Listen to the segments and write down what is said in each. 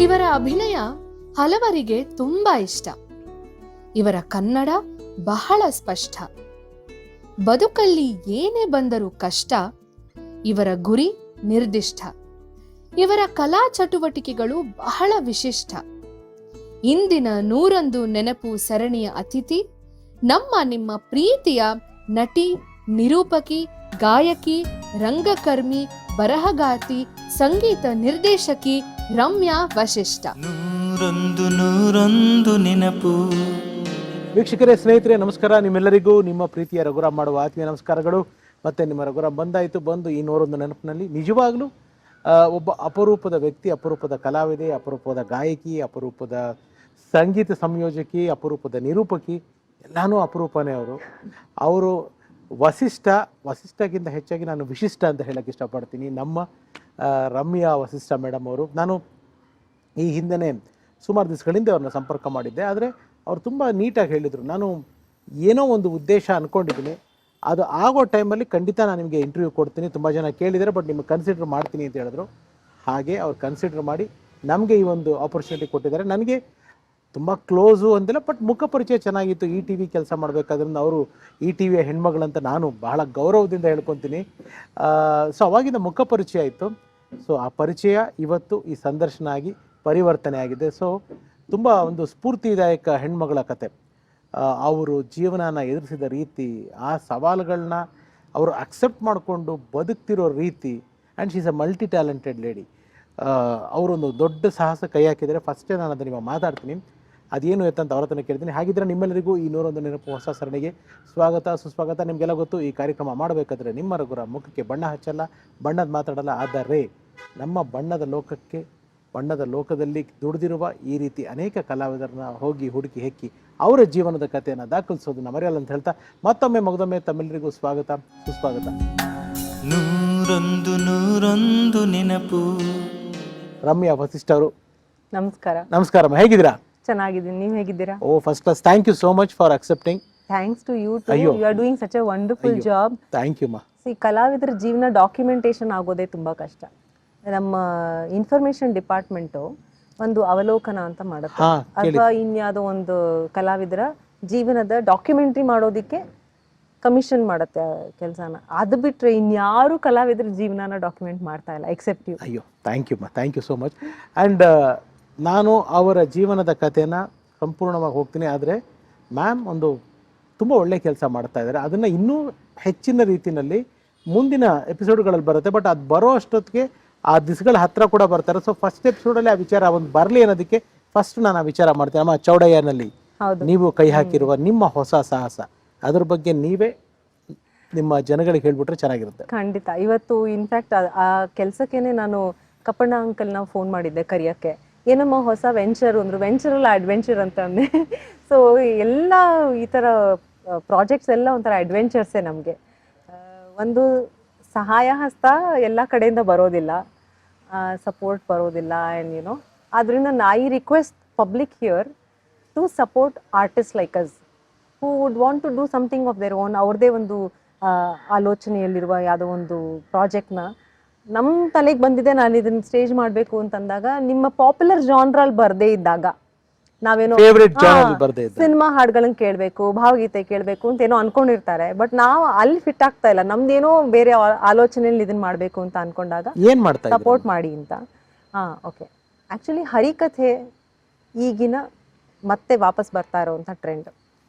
ಇವರ ಅಭಿನಯ ಹಲವರಿಗೆ ತುಂಬಾ ಇಷ್ಟ. ಇವರ ಕನ್ನಡ ಬಹಳ ಸ್ಪಷ್ಟ. ಬದುಕಲ್ಲಿ ಏನೇ ಬಂದರೂ ಕಷ್ಟ, ಇವರ ಗುರಿ ನಿರ್ದಿಷ್ಟ. ಇವರ ಕಲಾ ಚಟುವಟಿಕೆಗಳು ಬಹಳ ವಿಶಿಷ್ಟ. ಇಂದಿನ 101 ನೆನಪು ಸರಣಿಯ ಅತಿಥಿ ನಿಮ್ಮ ಪ್ರೀತಿಯ ನಟಿ, ನಿರೂಪಕಿ, ಗಾಯಕಿ, ರಂಗಕರ್ಮಿ, ಬರಹಗಾರ್ತಿ, ಸಂಗೀತ ನಿರ್ದೇಶಕಿ ರಮ್ಯಾ ವಶಿಷ್ಠ. 101 ನೆನಪು. ವೀಕ್ಷಕರೇ, ಸ್ನೇಹಿತರೆ, ನಮಸ್ಕಾರ. ನಿಮ್ಮೆಲ್ಲರಿಗೂ ನಿಮ್ಮ ಪ್ರೀತಿಯ ರಘುರಾಮ್ ಮಾಡುವ ಆತ್ಮೀಯ ನಮಸ್ಕಾರಗಳು. ಮತ್ತೆ ನಿಮ್ಮ ರಘುರಾಮ್ ಬಂದು ಈ 101 ನೆನಪಿನಲ್ಲಿ ನಿಜವಾಗ್ಲೂ ಒಬ್ಬ ಅಪರೂಪದ ವ್ಯಕ್ತಿ, ಅಪರೂಪದ ಕಲಾವಿದೆ, ಅಪರೂಪದ ಗಾಯಕಿ, ಅಪರೂಪದ ಸಂಗೀತ ಸಂಯೋಜಕಿ, ಅಪರೂಪದ ನಿರೂಪಕಿ, ಎಲ್ಲಾನು ಅಪರೂಪನೇ ಅವರು ವಸಿಷ್ಠಕ್ಕಿಂತ ಹೆಚ್ಚಾಗಿ ನಾನು ವಿಶಿಷ್ಟ ಅಂತ ಹೇಳಕ್ಕೆ ಇಷ್ಟಪಡ್ತೀನಿ. ನಮ್ಮ ರಮ್ಯಾ ವಸಿಷ್ಠ ಮೇಡಮ್ ಅವರು, ನಾನು ಈ ಹಿಂದೆ ಸುಮಾರು ದಿವಸಗಳಿಂದ ಅವ್ರನ್ನ ಸಂಪರ್ಕ ಮಾಡಿದ್ದೆ. ಆದರೆ ಅವ್ರು ತುಂಬ ನೀಟಾಗಿ ಹೇಳಿದರು, ನಾನು ಏನೋ ಒಂದು ಉದ್ದೇಶ ಅಂದ್ಕೊಂಡಿದ್ದೀನಿ, ಅದು ಆಗೋ ಟೈಮಲ್ಲಿ ಖಂಡಿತ ನಾನು ನಿಮಗೆ ಇಂಟರ್ವ್ಯೂ ಕೊಡ್ತೀನಿ, ತುಂಬ ಜನ ಕೇಳಿದರೆ, ಬಟ್ ನಿಮಗೆ ಕನ್ಸಿಡರ್ ಮಾಡ್ತೀನಿ ಅಂತ ಹೇಳಿದ್ರು. ಹಾಗೆ ಅವ್ರು ಕನ್ಸಿಡರ್ ಮಾಡಿ ನಮಗೆ ಈ ಒಂದು ಆಪರ್ಚುನಿಟಿ ಕೊಟ್ಟಿದ್ದಾರೆ. ನನಗೆ ತುಂಬ ಕ್ಲೋಸು ಅಂತಿಲ್ಲ, ಬಟ್ ಮುಖ ಪರಿಚಯ ಚೆನ್ನಾಗಿತ್ತು. ಈ ಟಿ ವಿ ಕೆಲಸ ಮಾಡಬೇಕಾದ್ರಿಂದ ಅವರು ಈ ಟಿ ವಿಯ ಹೆಣ್ಮಗಳಂತ ನಾನು ಬಹಳ ಗೌರವದಿಂದ ಹೇಳ್ಕೊತೀನಿ. ಸೊ ಅವಾಗಿಂದ ಮುಖ ಪರಿಚಯ ಆಯಿತು. ಸೊ ಆ ಪರಿಚಯ ಇವತ್ತು ಈ ಸಂದರ್ಶನ ಆಗಿ ಪರಿವರ್ತನೆ ಆಗಿದೆ. ಸೊ ತುಂಬ ಒಂದು ಸ್ಫೂರ್ತಿದಾಯಕ ಹೆಣ್ಮಗಳ ಕತೆ. ಅವರು ಜೀವನನ ಎದುರಿಸಿದ ರೀತಿ, ಆ ಸವಾಲುಗಳನ್ನ ಅವರು ಅಕ್ಸೆಪ್ಟ್ ಮಾಡಿಕೊಂಡು ಬದುಕ್ತಿರೋ ರೀತಿ, and she's a multi talented lady. ಅವರೊಂದು ದೊಡ್ಡ ಸಾಹಸ ಕೈ ಹಾಕಿದರೆ. ಫಸ್ಟೇ ನಾನು ಅದನ್ನು ನಿಮಗೆ ಮಾತಾಡ್ತೀನಿ, ಅದೇನು ಅಂತ ಅವ್ರ ಹತ್ರ ಕೇಳ್ತೀನಿ. ಹಾಗಿದ್ರೆ ನಿಮ್ಮೆಲ್ಲರಿಗೂ ಈ 101 ನೆನಪು ಹೊಸ ಸರಣಿಗೆ ಸ್ವಾಗತ, ಸುಸ್ವಾಗತ. ನಿಮಗೆಲ್ಲ ಗೊತ್ತು, ಈ ಕಾರ್ಯಕ್ರಮ ಮಾಡಬೇಕಾದ್ರೆ ನಿಮ್ಮ ರಘುರಾಮ್ ಮುಖಕ್ಕೆ ಬಣ್ಣ ಹಚ್ಚಲ್ಲ, ಬಣ್ಣದ ಮಾತಾಡಲ್ಲ. ಆದರೆ ನಮ್ಮ ಬಣ್ಣದ ಲೋಕದಲ್ಲಿ ದುಡಿದಿರುವ ಈ ರೀತಿ ಅನೇಕ ಕಲಾವಿದರನ್ನ ಹೋಗಿ ಹುಡುಕಿ ಹೆಕ್ಕಿ ಅವರ ಜೀವನದ ಕಥೆಯನ್ನು ದಾಖಲಿಸೋದನ್ನ ಮರೆಯಲ್ಲ ಅಂತ ಹೇಳ್ತಾ ಮತ್ತೊಮ್ಮೆ ತಮ್ಮೆಲ್ಲರಿಗೂ ಸ್ವಾಗತ, ಸುಸ್ವಾಗತ. 101 ನೆನಪು. ರಮ್ಯಾ ವಸಿಷ್ಠ ಅವರು, ನಮಸ್ಕಾರ. ನಮಸ್ಕಾರ. ಹೇಗಿದ್ದೀರಾ? ಚೆನ್ನಾಗಿದ್ದೀನಿ, ನೀವು ಹೇಗಿದ್ದೀರಾ? Oh, first class. Thank you so much for accepting. Thanks to you too. You are doing such a wonderful job. Thank you ಮಾ. ಕಲಾವಿದರ ಜೀವನ ಡಾಕ್ಯುಮೆಂಟೇಶನ್ ಆಗೋದೇ ತುಂಬಾ ಕಷ್ಟ. ನಮ್ಮ ಇನ್ಫಾರ್ಮೇಶನ್ ಡಿಪಾರ್ಟ್ಮೆಂಟು ಒಂದು ಅವಲೋಕನ ಅಂತ ಮಾಡುತ್ತೆ, ಅಥವಾ ಇನ್ಯಾವುದೋ ಒಂದು ಕಲಾವಿದರ ಜೀವನದ ಡಾಕ್ಯುಮೆಂಟ್ರಿ ಮಾಡೋದಿಕ್ಕೆ ಕಮಿಷನ್ ಮಾಡುತ್ತೆ ಕೆಲಸನ. ಅದು ಬಿಟ್ಟರೆ ಇನ್ಯಾರು ಕಲಾವಿದರ ಜೀವನನ ಡಾಕ್ಯುಮೆಂಟ್ ಮಾಡ್ತಾ ಇಲ್ಲ ಎಕ್ಸೆಪ್ಟ್ ಯು. ಅಯ್ಯೋ, ಥ್ಯಾಂಕ್ ಯು ಮಾ, thank you so much. And ನಾನು ಅವರ ಜೀವನದ ಕಥೆನ ಸಂಪೂರ್ಣವಾಗಿ ಹೋಗ್ತೀನಿ. ಆದರೆ ಮ್ಯಾಮ್ ಒಂದು ತುಂಬ ಒಳ್ಳೆಯ ಕೆಲಸ ಮಾಡ್ತಾ ಇದ್ದಾರೆ. ಅದನ್ನು ಇನ್ನೂ ಹೆಚ್ಚಿನ ರೀತಿಯಲ್ಲಿ ಮುಂದಿನ ಎಪಿಸೋಡ್ಗಳಲ್ಲಿ ಬರುತ್ತೆ. ಬಟ್ ಅದು ಬರೋ ಅಷ್ಟೊತ್ತಿಗೆ ಆ ದಿವಸಗಳ ಹತ್ರ ಕೂಡ ಬರ್ತಾರೆ. ಸೊ ಫಸ್ಟ್ ಎಪಿಸೋಡಲ್ಲಿ ಆ ವಿಚಾರ ಒಂದು ಬರಲಿ ಅನ್ನೋದಕ್ಕೆ ಫಸ್ಟ್ ನಾನು ಆ ವಿಚಾರ ಮಾಡ್ತೀನಿ. ನಮ್ಮ ಚೌಡಯ್ಯನಲ್ಲಿ ನೀವು ಕೈ ಹಾಕಿರುವ ನಿಮ್ಮ ಹೊಸ ಸಾಹಸ, ಅದ್ರ ಬಗ್ಗೆ ನೀವೇ ನಿಮ್ಮ ಜನಗಳಿಗೆ ಹೇಳ್ಬಿಟ್ರೆ ಚೆನ್ನಾಗಿರುತ್ತೆ. ಖಂಡಿತ. ಇವತ್ತು ಇನ್ಫ್ಯಾಕ್ಟ್ ಆ ಕೆಲಸಕ್ಕೇನೆ ನಾನು ಕಪ್ಪಣ್ಣ ಅಂಕಲ್ನ ಫೋನ್ ಮಾಡಿದ್ದೆ ಕರಿಯಕ್ಕೆ. ಏನಮ್ಮ ಹೊಸ ವೆಂಚರ್ ಅಂದರು. ವೆಂಚರಲ್ಲ ಅಡ್ವೆಂಚರ್ ಅಂತ ಅಂದೆ. ಸೊ ಎಲ್ಲ ಈ ಥರ ಪ್ರಾಜೆಕ್ಟ್ಸ್ ಎಲ್ಲ ಒಂಥರ ಅಡ್ವೆಂಚರ್ಸೇ ನಮಗೆ. ಒಂದು ಸಹಾಯ ಹಸ್ತ ಎಲ್ಲ ಕಡೆಯಿಂದ ಬರೋದಿಲ್ಲ, ಸಪೋರ್ಟ್ ಬರೋದಿಲ್ಲ. ಆ್ಯಂಡ್ ಆದ್ದರಿಂದ I request public here to support artist like us who would want to do something of their own. ಅವ್ರದ್ದೇ ಒಂದು ಆಲೋಚನೆಯಲ್ಲಿರುವ ಯಾವುದೋ ಒಂದು ಪ್ರಾಜೆಕ್ಟ್ನ ನಮ್ಮ ತಲೆಗೆ ಬಂದಿದೆ, ನಾನು ಇದನ್ನ ಸ್ಟೇಜ್ ಮಾಡಬೇಕು ಅಂತಂದಾಗ, ನಿಮ್ಮ ಪಾಪ್ಯುಲರ್ ಜಾನ್ರಲ್ಲಿ ಬರದೇ ಇದ್ದಾಗ, ನಾವೇನೋ ಸಿನಿಮಾ ಹಾಡುಗಳನ್ನ ಕೇಳಬೇಕು, ಭಾವಗೀತೆ ಕೇಳಬೇಕು ಅಂತ ಏನೋ ಅನ್ಕೊಂಡಿರ್ತಾರೆ. ಬಟ್ ನಾವು ಅಲ್ಲಿ ಫಿಟ್ ಆಗ್ತಾ ಇಲ್ಲ, ನಮ್ದೇನೋ ಬೇರೆ ಆಲೋಚನೆಯಲ್ಲಿ ಇದನ್ನ ಮಾಡಬೇಕು ಅಂತ ಅನ್ಕೊಂಡಾಗ ಸಪೋರ್ಟ್ ಮಾಡಿ ಅಂತ. ಓಕೆ. ಆ್ಯಕ್ಚುಲಿ ಹರಿಕಥೆ ಈಗಿನ ಮತ್ತೆ ವಾಪಸ್ ಬರ್ತಾ ಇರೋವಂಥ ಟ್ರೆಂಡ್.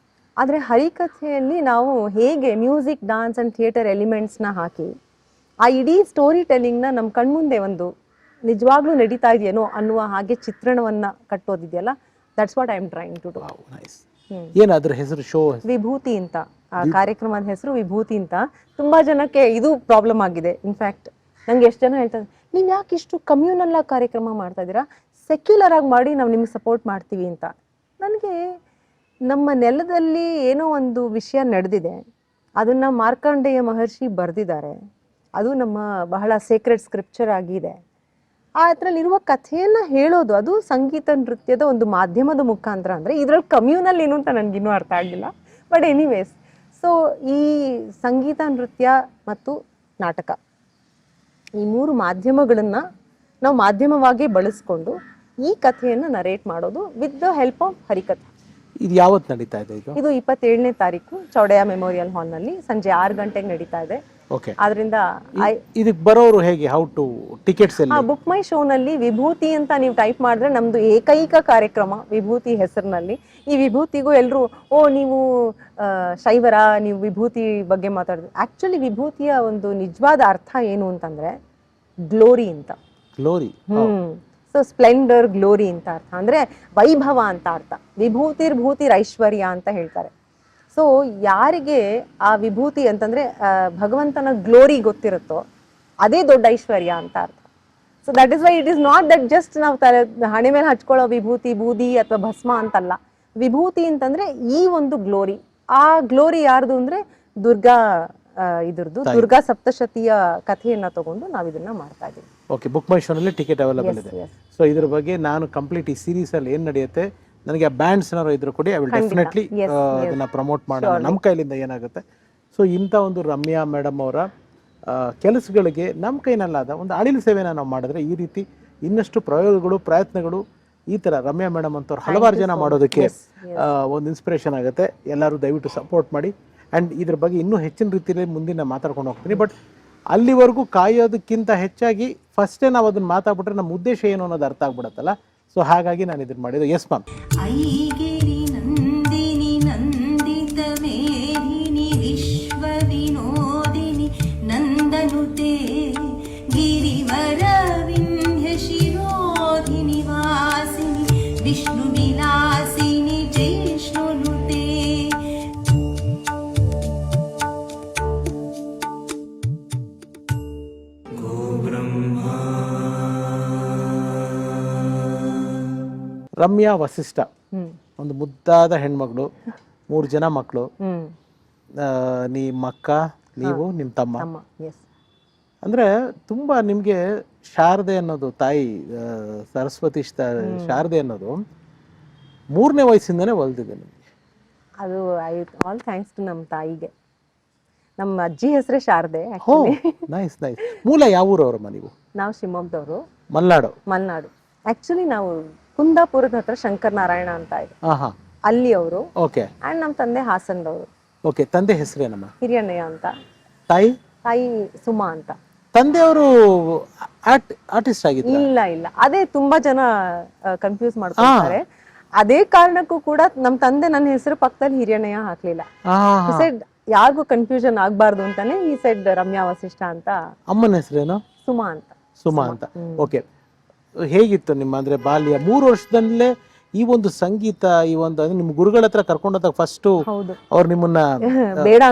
ಆದರೆ ಹರಿಕಥೆಯಲ್ಲಿ ನಾವು ಹೇಗೆ ಮ್ಯೂಸಿಕ್, ಡಾನ್ಸ್ ಆ್ಯಂಡ್ ಥಿಯೇಟರ್ ಎಲಿಮೆಂಟ್ಸ್ನ ಹಾಕಿ ಆ ಇಡೀ ಸ್ಟೋರಿ ಟೆಲ್ಲಿಂಗ್ನ ನಮ್ಮ ಕಣ್ಮುಂದೆ ಒಂದು ನಿಜವಾಗ್ಲೂ ನಡೀತಾ ಇದೆಯೇನೋ ಅನ್ನುವ ಹಾಗೆ ಚಿತ್ರಣವನ್ನು ಕಟ್ಟೋದಿದೆಯಲ್ಲ, that's what I am trying to do. ಏನಾದ್ರ ಹೆಸರು ಶೋ ವಿಭೂತಿ ಅಂತ. ಆ ಕಾರ್ಯಕ್ರಮದ ಹೆಸರು ವಿಭೂತಿ ಅಂತ. ತುಂಬಾ ಜನಕ್ಕೆ ಇದು ಪ್ರಾಬ್ಲಮ್ ಆಗಿದೆ. ಇನ್ಫ್ಯಾಕ್ಟ್ ನಂಗೆ ಎಷ್ಟು ಜನ ಹೇಳ್ತಾರೆ, ನೀವು ಯಾಕೆ ಇಷ್ಟು ಕಮ್ಯುನಲ್ ಆಗಿ ಕಾರ್ಯಕ್ರಮ ಮಾಡ್ತಾ ಇದ್ದೀರಾ, ಸೆಕ್ಯುಲರ್ ಆಗಿ ಮಾಡಿ ನಾವು ನಿಮ್ಗೆ ಸಪೋರ್ಟ್ ಮಾಡ್ತೀವಿ ಅಂತ. ನನಗೆ ನಮ್ಮ ನೆಲದಲ್ಲಿ ಏನೋ ಒಂದು ವಿಷಯ ನಡೆದಿದೆ, ಅದನ್ನ ಮಾರ್ಕಂಡೇಯ ಮಹರ್ಷಿ ಬರೆದಿದ್ದಾರೆ, ಅದು ನಮ್ಮ ಬಹಳ ಸೇಕ್ರೆಡ್ ಸ್ಕ್ರಿಪ್ಚರ್ ಆಗಿದೆ. ಅದರಲ್ಲಿರುವ ಕಥೆಯನ್ನು ಹೇಳೋದು, ಅದು ಸಂಗೀತ ನೃತ್ಯದ ಒಂದು ಮಾಧ್ಯಮದ ಮುಖಾಂತರ. ಅಂದರೆ ಇದರಲ್ಲಿ ಕಮ್ಯುನಲ್ ಏನು ಅಂತ ನನಗಿನ್ನೂ ಅರ್ಥ ಆಗಿಲ್ಲ. ಬಟ್ ಎನಿವೇಸ್, ಸೊ ಈ ಸಂಗೀತ ನೃತ್ಯ ಮತ್ತು ನಾಟಕ. ಈ 3 ಮಾಧ್ಯಮಗಳನ್ನ ನಾವು ಮಾಧ್ಯಮವಾಗಿ ಬಳಸ್ಕೊಂಡು ಈ ಕಥೆಯನ್ನು ನರೇಟ್ ಮಾಡೋದು ವಿತ್ ದ ಹೆಲ್ಪ್ ಆಫ್ ಹರಿಕಥೆ. ಇದು ಯಾವತ್ತು ನಡೀತಾ ಇದೆ ಇದು? ಇದು 27ನೇ ತಾರೀಕು ಚೌಡಯ್ಯ ಮೆಮೋರಿಯಲ್ ಹಾಲ್ ನಲ್ಲಿ ಸಂಜೆ 6 ಗಂಟೆಗೆ ನಡೀತಾ ಇದೆ. ಓಕೆ. ಆದ್ರಿಂದ ಇದಕ್ಕೆ ಬರೋರು ಹೇಗೆ, ಹೌ ಟು ಟಿಕೆಟ್ಸ್ ಎಲ್ಲ? ಬುಕ್ ಮೈ ಶೋ ನಲ್ಲಿ ವಿಭೂತಿ ಅಂತ ನೀವು ಟೈಪ್ ಮಾಡಿದ್ರೆ ನಮ್ದು ಏಕೈಕ ಕಾರ್ಯಕ್ರಮ ವಿಭೂತಿ ಹೆಸರಿನಲ್ಲಿ. ಈ ವಿಭೂತಿಗೂ ಎಲ್ಲರೂ ನೀವು ಶೈವರ, ನೀವು ವಿಭೂತಿ ಬಗ್ಗೆ ಮಾತಾಡಿದ್ರೆ ಆಕ್ಚುಲಿ ವಿಭೂತಿಯ ಒಂದು ನಿಜವಾದ ಅರ್ಥ ಏನು ಅಂತಂದ್ರೆ ಗ್ಲೋರಿ ಅಂತ. ಗ್ಲೋರಿ. ಸೊ ಸ್ಪ್ಲೆಂಡರ್, ಗ್ಲೋರಿ ಅಂತ ಅರ್ಥ, ಅಂದ್ರೆ ವೈಭವ ಅಂತ ಅರ್ಥ. ವಿಭೂತಿರ್ ಐಶ್ವರ್ಯ ಅಂತ ಹೇಳ್ತಾರೆ. ಸೊ ಯಾರಿಗೆ ಆ ವಿಭೂತಿ ಅಂತಂದ್ರೆ ಭಗವಂತನ ಗ್ಲೋರಿ ಗೊತ್ತಿರುತ್ತೋ ಅದೇ ದೊಡ್ಡ ಐಶ್ವರ್ಯ ಅಂತ ಅರ್ಥ. So that is why it is not that just ನಾವು ಹಣೆ ಮೇಲೆ ಹಚ್ಕೊಳ್ಳೋ ವಿಭೂತಿ, ಬೂದಿ ಅಥವಾ ಭಸ್ಮ ಅಂತಲ್ಲ. ವಿಭೂತಿ ಅಂತಂದ್ರೆ ಈ ಒಂದು ಗ್ಲೋರಿ. ಆ ಗ್ಲೋರಿ ಯಾರ್ದು ಅಂದ್ರೆ ದುರ್ಗಾ ಇದ್ರದ್ದು ದುರ್ಗಾ ಸಪ್ತಶತಿಯ ಕಥೆಯನ್ನ ತಗೊಂಡು ನಾವು ಇದನ್ನ ಮಾಡ್ತಾ ಇದೀವಿ. ಓಕೆ. ಬುಕ್ ಮೈ ಶೋನಲ್ಲಿ ಟಿಕೆಟ್ ಅವೈಲೇಬಲ್ ಇದೆ. ಸೊ ಇದ್ರ ಬಗ್ಗೆ ನಾನು ಕಂಪ್ಲೀಟ್ ಈ ಸೀರೀಸ್ ಅಲ್ಲಿ ಏನ್ ನಡೆಯುತ್ತೆ, ನನಗೆ ಬ್ಯಾಂಡ್ಸ್ ಏನಾದ್ರು ಇದ್ರು ಕೊಡಿ, ಐ ವಿಲ್ ಡೆಫಿನೆಟ್ಲಿ ಅದನ್ನ ಪ್ರಮೋಟ್ ಮಾಡೋಣ ನಮ್ಮ ಕೈಲಿಂದ ಏನಾಗುತ್ತೆ. ಸೊ ಇಂಥ ಒಂದು ರಮ್ಯಾ ಮೇಡಮ್ ಅವರ ಕೆಲಸಗಳಿಗೆ ನಮ್ಮ ಕೈನಲ್ಲಾದ ಒಂದು ಅಳಿಲು ಸೇವೆನ ನಾವು ಮಾಡಿದ್ರೆ ಈ ರೀತಿ ಇನ್ನಷ್ಟು ಪ್ರಯೋಗಗಳು, ಪ್ರಯತ್ನಗಳು ಈ ಥರ ರಮ್ಯಾ ಮೇಡಮ್ ಅಂತವ್ರು ಹಲವಾರು ಜನ ಮಾಡೋದಕ್ಕೆ ಒಂದು ಇನ್ಸ್ಪಿರೇಷನ್ ಆಗುತ್ತೆ. ಎಲ್ಲರೂ ದಯವಿಟ್ಟು ಸಪೋರ್ಟ್ ಮಾಡಿ. ಆ್ಯಂಡ್ ಇದ್ರ ಬಗ್ಗೆ ಇನ್ನೂ ಹೆಚ್ಚಿನ ರೀತಿಯಲ್ಲಿ ಮುಂದಿನ ಮಾತಾಡ್ಕೊಂಡು ಹೋಗ್ತೀನಿ. ಬಟ್ ಅಲ್ಲಿವರೆಗೂ ಕಾಯೋದಕ್ಕಿಂತ ಹೆಚ್ಚಾಗಿ ಫಸ್ಟೇ ನಾವು ಅದನ್ನ ಮಾತಾಡ್ಬಿಟ್ರೆ ನಮ್ಮ ಉದ್ದೇಶ ಏನು ಅನ್ನೋದು ಅರ್ಥ ಆಗ್ಬಿಡತ್ತಲ್ಲ. ಸೊ ಹಾಗಾಗಿ ನಾನು ಇದನ್ನ ಮಾಡಿದ್ದು. Yes ma'am. ಐಗಿರಿ ನಂದಿನಿ ನಂದಿತ ಮೇದಿನಿ ವಿಶ್ವ ವಿನೋದಿನಿ ನಂದನುತೆ ಗಿರಿವರ ವಿಂಧ್ಯ ಶಿರೋಧಿನಿ ವಾಸಿನಿ ವಿಷ್ಣು ವಿಲಾಸಿನಿ ಜೈಷ್ಣುನುತೆ. ರಮ್ಯಾ ವಸಿಷ್ಠ ಒಂದು ಮುದ್ದಾದ ಹೆಣ್ಮಗಳು, 3 ಜನ ಮಕ್ಕಳು. ನಿಮ್ಮ ಅಕ್ಕ, ನೀವು, ನಿಮ್ಮ ತಮ್ಮ. ಅಂದ್ರೆ ತುಂಬಾ ನಿಮ್ಗೆ ಶಾರದೆ ಅನ್ನೋದು ತಾಯಿ, ಸರಸ್ವತಿ ಶಾರದೆ ಅನ್ನೋದು 3ನೇ ವಯಸ್ಸಿಂದನೇ ಒಲ್ದಿದೆ ನಿಮ್ಗೆ. ಅದು ಆಲ್ ಥ್ಯಾಂಕ್ಸ್ ಟು ನಮ್ಮ ತಾಯಿಗೆ. ನಮ್ಮ ಅಜ್ಜಿ ಹೆಸರೇ ಶಾರದೆ. Nice nice. ಮೂಲ ಯಾವ ಊರವ್ರಮ್ಮ ನೀವು? ನಾವು ಶಿವಮೊಗ್ಗದವರು. ಮಲ್ನಾಡು. ಆಕ್ಚುಲಿ ನಾವು ಕುಂದಾಪುರದ ಹತ್ರ ಶಂಕರ್ ನಾರಾಯಣ ಅಂತ ಇದೆ, ಅಲ್ಲಿ ಅವರು. ಓಕೆ. ಅಂಡ್ ನಮ್ಮ ತಂದೆ ಹಾಸನದವರು. ಓಕೆ. ತಂದೆ ಹೆಸರೇನಮ್ಮ? ಹಿರಿಯಣ್ಣಯ್ಯ ಅಂತ. ತಾಯಿ ಸುಮಾ ಅಂತ. ತಂದೆಯವರು ಆರ್ಟಿಸ್ಟ್ ಆಗಿದ್ರು? ಇಲ್ಲ, ಅದೇ ತುಂಬಾ ಜನ ಕನ್ಫ್ಯೂಸ್ ಮಾಡ್ಕೊಳ್ತಾರೆ. ಅದೇ ಕಾರಣಕ್ಕೂ ಕೂಡ ನಮ್ಮ ತಂದೆ ನನ್ನ ಹೆಸರು ಪಕ್ಕದಲ್ಲಿ ಹಿರಿಯಣ್ಣಯ್ಯ ಹಾಕ್ಲಿಲ್ಲ. ಸೆಡ್ ಯಾರಿಗೂ ಕನ್ಫ್ಯೂಷನ್ ಆಗ್ಬಾರ್ದು ಅಂತಾನೆ ಈ ಸೆಡ್ ರಮ್ಯಾ ವಸಿಷ್ಠ ಅಂತ. ಅಮ್ಮನ ಹೆಸರೇನು? ಸುಮಾ ಅಂತ. ಓಕೆ. ಹೇಗಿತ್ತು ನಿಮ್ಮ ಅಂದ್ರೆ ಬಾಲ್ಯ? 3 ವರ್ಷದಲ್ಲೇ ಈ ಒಂದು ಸಂಗೀತ, ಈ ಒಂದು ನಿಮ್ ಗುರುಗಳ ಹತ್ರ ಕರ್ಕೊಂಡೋದಾಗ ಫಸ್ಟ್ ಅವ್ರು ನಿಮ್ಮನ್ನ ಬೇಡ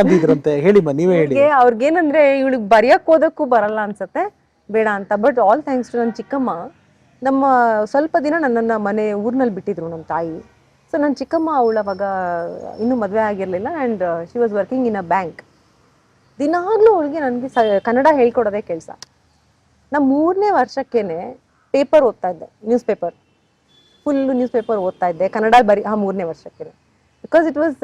ಅಂದಿದ್ರಂತೆ. ಹೇಳಿಮ್ಮ, ನೀವೇ ಹೇಳಿ. ಅವ್ರಿಗೇನಂದ್ರೆ ಇವಳಿಗೆ ಬರೆಯಕ್ ಓದಕ್ಕೂ ಬರಲ್ಲ ಅನ್ಸತ್ತೆ, ಬೇಡ ಅಂತ. ಬಟ್ ಆಲ್ ಥ್ಯಾಂಕ್ಸ್ ಟು ನನ್ನ ಚಿಕ್ಕಮ್ಮ. ನಮ್ಮ ಸ್ವಲ್ಪ ದಿನ ನನ್ನನ್ನ ಊರ್ನಲ್ಲಿ ಬಿಟ್ಟಿದ್ರು ನಮ್ಮ ತಾಯಿ. ಸೊ ನನ್ನ ಚಿಕ್ಕಮ್ಮ ಅವಳು ಅವಾಗ ಇನ್ನೂ ಮದುವೆ ಆಗಿರ್ಲಿಲ್ಲ and she was working in a bank. ದಿನಾಗ್ಲೂ ಅವಳಿಗೆ ನನಗೆ ಕನ್ನಡ ಹೇಳ್ಕೊಡೋದೇ ಕೆಲಸ. ನಾ 3ನೇ ವರ್ಷಕ್ಕೇನೆ ಪೇಪರ್ ಓದ್ತಾ ಇದ್ದೆ, news paper, full news paper ಓದ್ತಾ ಇದ್ದೆ ಕನ್ನಡ 3ನೇ ವರ್ಷಕ್ಕೆ. ಬಿಕಾಸ್ ಇಟ್ ವಾಸ್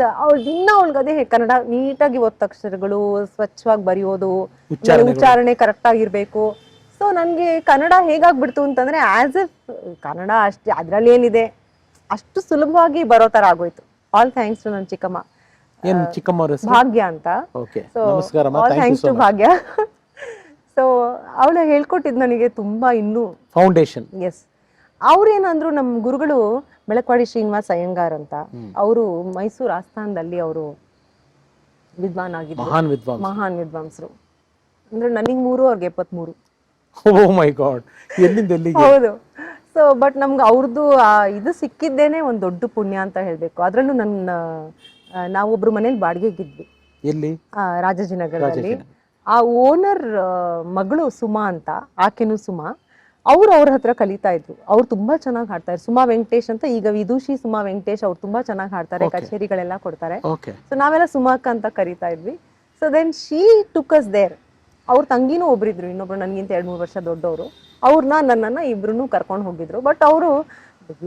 ದಿನ ಅವಳಿಗೆ ಅದೇ ಕನ್ನಡ ನೀಟಾಗಿ ಒತ್ತಕ್ಷರಗಳು, ಸ್ವಚ್ಛವಾಗಿ ಬರೆಯೋದು, ಉಚ್ಚಾರಣೆ ಕರೆಕ್ಟ್ ಆಗಿರ್ಬೇಕು. ಸೊ ನನಗೆ ಕನ್ನಡ ಹೇಗಾಗ್ಬಿಡ್ತು ಅಂತಂದ್ರೆ ಆಸ್ ಇಫ್ ಕನ್ನಡ ಅಷ್ಟೇ ಅದ್ರಲ್ಲಿ ಏನಿದೆ ಅಷ್ಟು ಸುಲಭವಾಗಿ ಬರೋ ತರ ಆಗೋಯ್ತು. ಆಲ್ ಥ್ಯಾಂಕ್ಸ್ ಟು ನನ್ನ ಚಿಕ್ಕಮ್ಮ. ಭಾಗ್ಯ ಅಂತ. All thanks to Bhagya. So ಅವಳು ಹೇಳ್ಕೊಟ್ಟಿದ್ ನನಗೆ ತುಂಬಾ ಇನ್ನೂ ಫೌಂಡೇಶನ್. ಎಸ್. ಅವ್ರೇನಂದ್ರು ನಮ್ಮ ಗುರುಗಳು ಬೆಳಕವಾಡಿ ಶ್ರೀನಿವಾಸ್ ಅಯ್ಯಂಗಾರ್ ಅಂತ. ಅವರು ಮೈಸೂರು ಆಸ್ಥಾನದಲ್ಲಿ ಅವರು ವಿದ್ವಾನ್ ಆಗಿದ್ರು, ಮಹಾನ್ ವಿದ್ವಾಂಸರು. ಅಂದ್ರೆ ನನಗೆ 3, ಅವ್ರಿಗೆ 73. ಓ ಮೈ ಗಾಡ್. ಎಲ್ಲಿಂದ ಎಲ್ಲಿಗೆ? ಹೌದು. ಸೊ ಬಟ್ ನಮ್ಗೆ ಅವ್ರದ್ದು ಇದು ಸಿಕ್ಕಿದ್ದೇನೆ ಒಂದು ದೊಡ್ಡ ಪುಣ್ಯ ಅಂತ ಹೇಳ್ಬೇಕು. ಅದ್ರಲ್ಲೂ ನಾವೊಬ್ರು ಮನೇಲಿ ಬಾಡಿಗೆಗಿದ್ವಿ. ಎಲ್ಲಿ? ರಾಜಾಜಿನಗರದಲ್ಲಿ. ಆ ಓನರ್ ಮಗಳು ಸುಮಾ ಅಂತ, ಆಕೆನು ಸುಮಾ. ಅವ್ರ ಹತ್ರ ಕಲಿತಾ ಇದ್ರು. ಅವ್ರು ತುಂಬಾ ಚೆನ್ನಾಗಿ ಹಾಡ್ತಾರೆ. ಸುಮಾ ವೆಂಕಟೇಶ್ ಅಂತ, ಈಗ ವಿದುಷಿ ಸುಮಾ ವೆಂಕಟೇಶ್. ಅವ್ರು ತುಂಬಾ ಚೆನ್ನಾಗಿ ಹಾಡ್ತಾರೆ, ಕಚೇರಿಗಳೆಲ್ಲ ಕೊಡ್ತಾರೆ. ಸೊ ನಾವೆಲ್ಲ ಸುಮಾಕ ಅಂತ ಕರಿತಾ ಇದ್ವಿ. So then she took us there. ಅವ್ರ ತಂಗಿನೂ ಒಬ್ರಿದ್ರು, ಇನ್ನೊಬ್ರು ನನ್ಗಿಂತ 2-3 ವರ್ಷ ದೊಡ್ಡವರು. ನನ್ನನ್ನ ಇಬ್ರು ಕರ್ಕೊಂಡು ಹೋಗಿದ್ರು. ಬಟ್ ಅವರು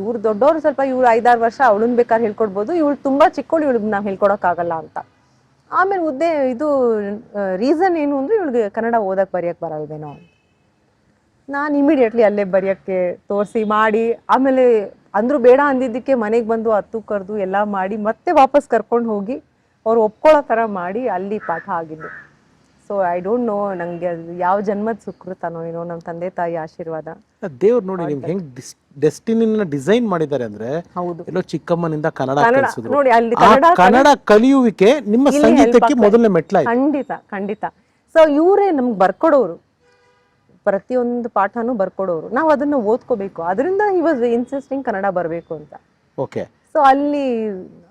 ಇವ್ರು ದೊಡ್ಡವರು ಸ್ವಲ್ಪ, ಇವ್ರು 5-6 ವರ್ಷ, ಅವಳನ್ನ ಬೇಕಾದ್ರೆ ಹೇಳ್ಕೊಡ್ಬೋದು, ಇವಳು ತುಂಬಾ ಚಿಕ್ಕವಳು, ಇವಳಿಗೆ ನಾವ್ ಹೇಳ್ಕೊಡಕ್ ಆಗಲ್ಲ ಅಂತ. ಆಮೇಲೆ ಇದು ರೀಸನ್ ಏನು ಅಂದರೆ ಇವಳಿಗೆ ಕನ್ನಡ ಓದಕ್ಕೆ ಬರೆಯೋಕ್ಕೆ ಬರಲ್ವೇನೋ ಅಂತ. ನಾನು ಇಮಿಡಿಯೇಟ್ಲಿ ಅಲ್ಲೇ ಬರೆಯೋಕ್ಕೆ ತೋರಿಸಿ ಮಾಡಿ, ಆಮೇಲೆ ಅಂದರೂ ಬೇಡ ಅಂದಿದ್ದಕ್ಕೆ ಮನೆಗೆ ಬಂದು ಹತ್ತು ಕರೆದು ಎಲ್ಲ ಮಾಡಿ ಮತ್ತೆ ವಾಪಸ್ ಕರ್ಕೊಂಡು ಹೋಗಿ ಅವ್ರು ಒಪ್ಕೊಳ್ಳೋ ಥರ ಮಾಡಿ ಅಲ್ಲಿ ಪಾಠ ಆಗಿದ್ದು. ಸೊ ಐ ಡೋಂಟ್ ನೋ, ನನಗೆ ಅದು ಯಾವ ಜನ್ಮದ ಸುಕೃತನೋ ಏನೋ, ನಮ್ಮ ತಂದೆ ತಾಯಿ ಆಶೀರ್ವಾದ. ದೇವ್ರು ನೋಡಿ ನಿಮ್ಗೆ ಹೆಂಗ್ ಡೆಸ್ಟಿನಿನ ಡಿಸೈನ್ ಮಾಡಿದ್ದಾರೆ ಅಂದ್ರೆ, ಹೌದು ಎಲ್ಲೋ ಚಿಕ್ಕಮ್ಮನಿಂದ ಕನ್ನಡ ಕಲಿಸಿದ್ರು. ನೋಡಿ ಅಲ್ಲಿ ಆ ಕನ್ನಡ ಕಲಿಯುವಿಕೆ ನಿಮ್ಮ ಸಂಗೀತಕ್ಕೆ ಮೊದಲನೇ ಮೆಟ್ಲಾಯ್ತು. ಖಂಡಿತ ಖಂಡಿತ. ಸೊ ಇವರೇ ನಮ್ಗೆ ಬರ್ಕೊಡೋರು, ಪ್ರತಿಯೊಂದು ಪಾಠನೂ ಬರ್ಕೊಡೋರು, ನಾವು ಅದನ್ನ ಓದ್ಕೋಬೇಕು. ಅದರಿಂದ ಹಿ ವಾಸ್ ಇನ್ಸಿಸ್ಟಿಂಗ್ ಕನ್ನಡ ಬರಬೇಕು ಅಂತ. ಓಕೆ. ಸೊ ಅಲ್ಲಿ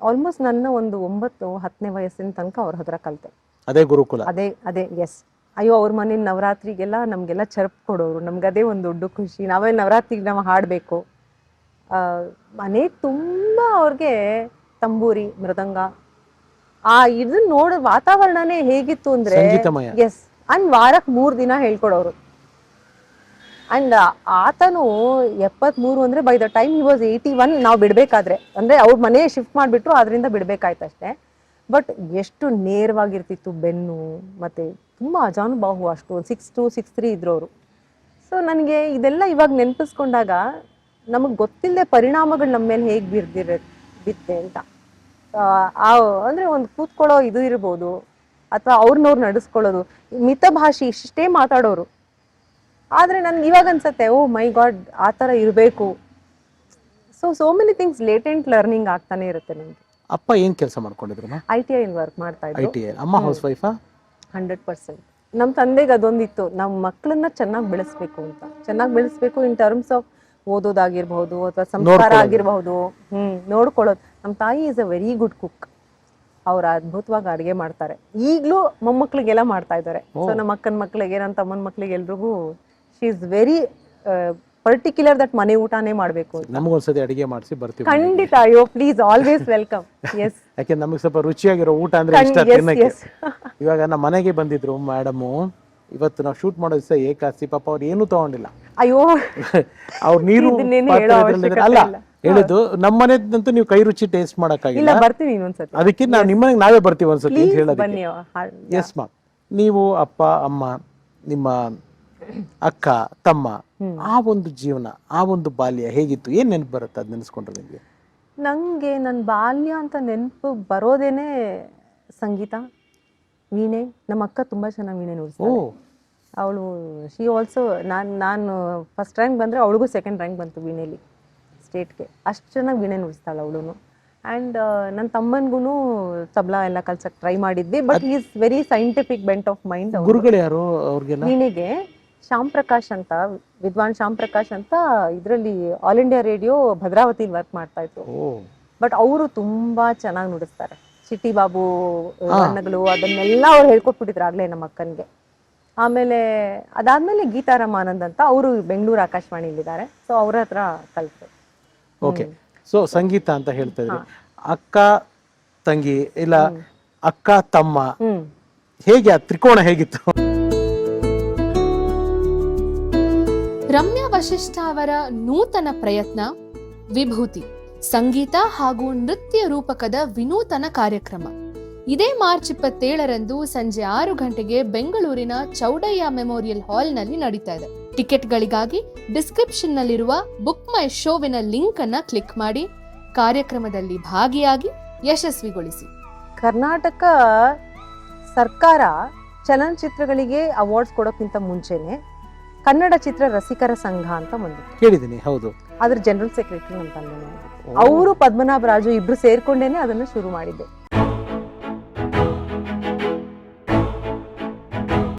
ಆಲ್ಮೋಸ್ಟ್ ನನ್ನ ಒಂದು 9-10ನೇ ವಯಸ್ಸಿನ ತನಕ ಅವ್ರ ಹತ್ರ ಕಲಿತೆ. ಅದೇ ಗುರುಕುಲ. ಅದೇ ಎಸ್. ಅಯ್ಯೋ ಅವ್ರ ಮನೇಲಿ ನವರಾತ್ರಿಗೆಲ್ಲ ನಮಗೆಲ್ಲ ಚರ್ಪ್ ಕೊಡೋರು, ನಮ್ಗೆ ಅದೇ ಒಂದು ದೊಡ್ಡ ಖುಷಿ. ನಾವೇ ನವರಾತ್ರಿಗೆ ನಾವು ಹಾಡಬೇಕು. ಮನೆ ತುಂಬ ಅವ್ರಿಗೆ ತಂಬೂರಿ, ಮೃದಂಗ, ಇದನ್ನ ನೋಡೋ ವಾತಾವರಣನೇ ಹೇಗಿತ್ತು ಅಂದ್ರೆ ಸಂಗೀತಮಯ. ಎಸ್. ಅಂಡ್ ವಾರಕ್ಕೆ 3 ದಿನ ಹೇಳ್ಕೊಡೋರು. ಅಂಡ್ ಆತನು 73 ಅಂದ್ರೆ by the time he was 81 ನಾವು ಬಿಡ್ಬೇಕಾದ್ರೆ, ಅಂದ್ರೆ ಅವ್ರ ಮನೆ ಶಿಫ್ಟ್ ಮಾಡಿಬಿಟ್ರು, ಅದರಿಂದ ಬಿಡ್ಬೇಕಾಯ್ತು ಅಷ್ಟೇ. ಬಟ್ ಎಷ್ಟು ನೇರವಾಗಿರ್ತಿತ್ತು ಬೆನ್ನು, ಮತ್ತೆ ತುಂಬ ಅಜಾನುಬಾಹು. ಅಷ್ಟು 6'2", 6'3" ಇದ್ರು ಅವರು. ಸೊ ನನಗೆ ಇದೆಲ್ಲ ಇವಾಗ ನೆನಪಿಸ್ಕೊಂಡಾಗ ನಮಗೆ ಗೊತ್ತಿಲ್ಲದೆ ಪರಿಣಾಮಗಳು ನಮ್ಮ ಮೇಲೆ ಹೇಗೆ ಬಿತ್ತೆ ಅಂತ. ಅಂದರೆ ಒಂದು ಕೂತ್ಕೊಳ್ಳೋ ಇದು ಇರ್ಬೋದು, ಅಥವಾ ಅವ್ರನ್ನವ್ರು ನಡೆಸ್ಕೊಳ್ಳೋದು, ಮಿತಭಾಷಿ ಇಷ್ಟೇ ಮಾತಾಡೋರು. ಆದರೆ ನನ್ಗೆ ಇವಾಗ ಅನ್ಸತ್ತೆ, ಓ ಮೈ ಗಾಡ್, ಆ ಥರ ಇರಬೇಕು. So many things latent learning ಆಗ್ತಾನೆ ಇರುತ್ತೆ ನಮಗೆ. ಅಪ್ಪ ಏನ್ ಕೆಲಸ ಮಾಡ್ಕೊಂಡಿದ್ರು? ITI ವರ್ಕ್ ಮಾಡ್ತಾ ಇದ್ರು. ITI. ಅಮ್ಮ ಹೌಸ್ ವೈಫಾ? 100%. ನಮ್ಮ ತಂದೆಗೆ ಅದೊಂದಿತ್ತು, ನಮ್ಮ ಮಕ್ಕಳನ್ನ ಚೆನ್ನಾಗಿ ಬೆಳೆಸ್ಬೇಕು ಅಂತ. ಚೆನ್ನಾಗಿ ಬೆಳೆಸ್ಬೇಕು ಇನ್ ಟರ್ಮ್ಸ್ ಆಫ್ ಓದೋದಾಗಿರ್ಬಹುದು, ಅಥವಾ ಸಂಸ್ಕಾರ ಆಗಿರಬಹುದು, ನೋಡ್ಕೊಳ್ಳೋದು. ನಮ್ಮ ತಾಯಿ is a very good cook. ಅವ್ರು ಅದ್ಭುತವಾಗಿ ಅಡುಗೆ ಮಾಡ್ತಾರೆ. ಈಗಲೂ ಮೊಮ್ಮಕ್ಳಿಗೆಲ್ಲ ಮಾಡ್ತಾ ಇದ್ದಾರೆ. ಸೊ ನಮ್ಮ ಅಕ್ಕನ ಮಕ್ಳಿಗೆ, ನನ್ನ ತಮ್ಮನ ಮಕ್ಳಿಗೆ, ಎಲ್ರಿಗೂ she is very particular that ಮನೆ ಊಟನೇ ಮಾಡಬೇಕು ಅಂತ. ನಮಗೊಂದ್ಸತಿ ಅಡಿಗೆ ಮಾಡಿಸಿ ಬರ್ತೀವಿ. ಖಂಡಿತ. ಅಯ್ಯೋ ಪ್ಲೀಸ್, ಆಲ್ವೇಸ್ ವೆಲ್ಕಮ್. ಎಸ್. ಯಾಕೆ ನಮಗೆ ಸ್ವಲ್ಪ ರುಚಿಯಾಗಿರೋ ಊಟ ಅಂದ್ರೆ ಇಷ್ಟ ತಿನ್ನಕ್ಕೆ. ಇವಾಗ ನಮ್ಮ ಮನೆಗೆ ಬಂದಿದ್ರು ಮೇಡಮ್, ಇವತ್ತು ನಾವು ಶೂಟ್ ಮಾಡೋ ದಿವಸ ಏಕಾಸಿ, ಪಾಪ ಅವ್ರು ಏನೂ ತಗೊಂಡಿಲ್ಲ. ಅಯ್ಯೋ ಅವ್ರು ನೀರು ಅಲ್ಲ ಹೇಳಿದ್ದು, ನಮ್ಮ ಮನೆದಂತೂ ನೀವು ಕೈ ರುಚಿ ಟೇಸ್ಟ್ ಮಾಡಕ್ಕಾಗಿಲ್ಲ. ಬರ್ತೀವಿ ಇನ್ನೊಂದ್ಸತಿ. ಅದಕ್ಕೆ ನಾವು ನಿಮ್ಮನೆಗೆ ನಾವೇ ಬರ್ತೀವಿ ಒಂದ್ಸತಿ ಅಂತ ಹೇಳೋದು. ಬನ್ನಿ. ಎಸ್ ಮಾ. ನೀವು ಅಪ್ಪ ಅಮ್ಮ, ನಿಮ್ಮ ಅಕ್ಕ ತಮ್ಮ, ಆ ಒಂದು ಜೀವನ, ಆ ಒಂದು ಬಾಲ್ಯ ಹೇಗಿತ್ತು? ಏನ್ ನೆನಪು ಬರುತ್ತೆ ಅದ್ ನೆನೆಸ್ಕೊಂಡ್ರೆ ನಿಮ್ಗೆ? ನಂಗೆ ನನ್ನ ಬಾಲ್ಯ ಅಂತ ನೆನಪು ಬರೋದೇನೆ ಸಂಗೀತ, ವೀಣೆ. ನಮ್ಮ ಅಕ್ಕ ತುಂಬಾ ಚೆನ್ನಾಗಿ ವೀಣೆ ನುಡಿಸ್ತಾಳೆ. ಅವಳು ಶಿ ಆಲ್ಸೋ, ನಾನು ಫಸ್ಟ್ ರ್ಯಾಂಕ್ ಬಂದರೆ ಅವಳಿಗೂ ಸೆಕೆಂಡ್ ರ್ಯಾಂಕ್ ಬಂತು ವೀಣೆಲಿ ಸ್ಟೇಟ್ಗೆ. ಅಷ್ಟು ಚೆನ್ನಾಗಿ ವೀಣೆ ನುಡಿಸ್ತಾಳೆ ಅವಳು. ಆ್ಯಂಡ್ ನನ್ನ ತಮ್ಮನಿಗೂ ತಬಲಾ ಎಲ್ಲ ಕಲ್ಸಕ್ಕೆ ಟ್ರೈ ಮಾಡಿದ್ವಿ. But is very scientific bent of mind. ಗುರುಗಳು ಯಾರು ಅವ್ರಿಗೆಲ್ಲ? ವೀಣೆಗೆ ಶ್ಯಾಮ್ ಪ್ರಕಾಶ್ ಅಂತ, ವಿದ್ವಾನ್ ಶ್ಯಾಮ್ ಪ್ರಕಾಶ್ ಅಂತ, ಇದರಲ್ಲಿ ಆಲ್ ಇಂಡಿಯಾ ರೇಡಿಯೋ ಭದ್ರಾವತಿಲಿ ವರ್ಕ್ ಮಾಡ್ತಾ ಇತ್ತು. ಬಟ್ ಅವರು ತುಂಬಾ ಚೆನ್ನಾಗಿ ನುಡಿಸ್ತಾರೆ. ಚಿಟ್ಟಿ ಬಾಬು ಬಣ್ಣಗಳು ಅದನ್ನೆಲ್ಲ ಅವ್ರು ಹೇಳ್ಕೊಟ್ಬಿಟ್ಟಿದ್ರು ಆಗ್ಲೇ ನಮ್ಮ ಅಕ್ಕನಿಗೆ. ಆಮೇಲೆ ಅದಾದ್ಮೇಲೆ ಗೀತಾರಾಮ್ ಆನಂದ್ ಅಂತ, ಅವರು ಬೆಂಗಳೂರು ಆಕಾಶವಾಣಿಲಿದ್ದಾರೆ. ಸೊ ಅವ್ರ ಹತ್ರ ಕಲ್ತು. ಓಕೆ. ಸೊ ಸಂಗೀತ ಅಂತ ಹೇಳ್ತಾ ಇದ್ರಿ. ಅಕ್ಕ ತಂಗಿ ಇಲ್ಲ ಅಕ್ಕ ತಮ್ಮ, ಹೇಗೆ ಆ ತ್ರಿಕೋಣ ಹೇಗಿತ್ತು? ರಮ್ಯಾ ವಶಿಷ್ಠ ಅವರ ನೂತನ ಪ್ರಯತ್ನ ವಿಭೂತಿ, ಸಂಗೀತ ಹಾಗೂ ನೃತ್ಯ ರೂಪಕದ ವಿನೂತನ ಕಾರ್ಯಕ್ರಮ ಇದೇ ಮಾರ್ಚ್ 27ರಂದು ಸಂಜೆ 6 ಗಂಟೆಗೆ ಬೆಂಗಳೂರಿನ ಚೌಡಯ್ಯ ಮೆಮೋರಿಯಲ್ ಹಾಲ್ನಲ್ಲಿ ನಡೀತಾ ಇದೆ. ಟಿಕೆಟ್ಗಳಿಗಾಗಿ ಡಿಸ್ಕ್ರಿಪ್ಷನ್ ನಲ್ಲಿರುವ ಬುಕ್ ಮೈ ಶೋವಿನ ಲಿಂಕ್ ಅನ್ನ ಕ್ಲಿಕ್ ಮಾಡಿ ಕಾರ್ಯಕ್ರಮದಲ್ಲಿ ಭಾಗಿಯಾಗಿ ಯಶಸ್ವಿಗೊಳಿಸಿ. ಕರ್ನಾಟಕ ಸರ್ಕಾರ ಚಲನಚಿತ್ರಗಳಿಗೆ ಅವಾರ್ಡ್ಸ್ ಕೊಡೋಕ್ಕಿಂತ ಮುಂಚೆನೆ ಕನ್ನಡ ಚಿತ್ರ ರಸಿಕರ ಸಂಘ ಅಂತ ಬಂದಿತ್ತು. ಕೇಳಿದ್ದೀನಿ. ಹೌದು. ಅದ್ರ ಜನರಲ್ ಸೆಕ್ರೆಟರಿ ಅಂತ ಅವರು ಪದ್ಮನಾಭ ರಾಜು ಇಬ್ರು ಸೇರ್ಕೊಂಡೇನೆ ಅದನ್ನ ಶುರು ಮಾಡಿದ್ದೆ.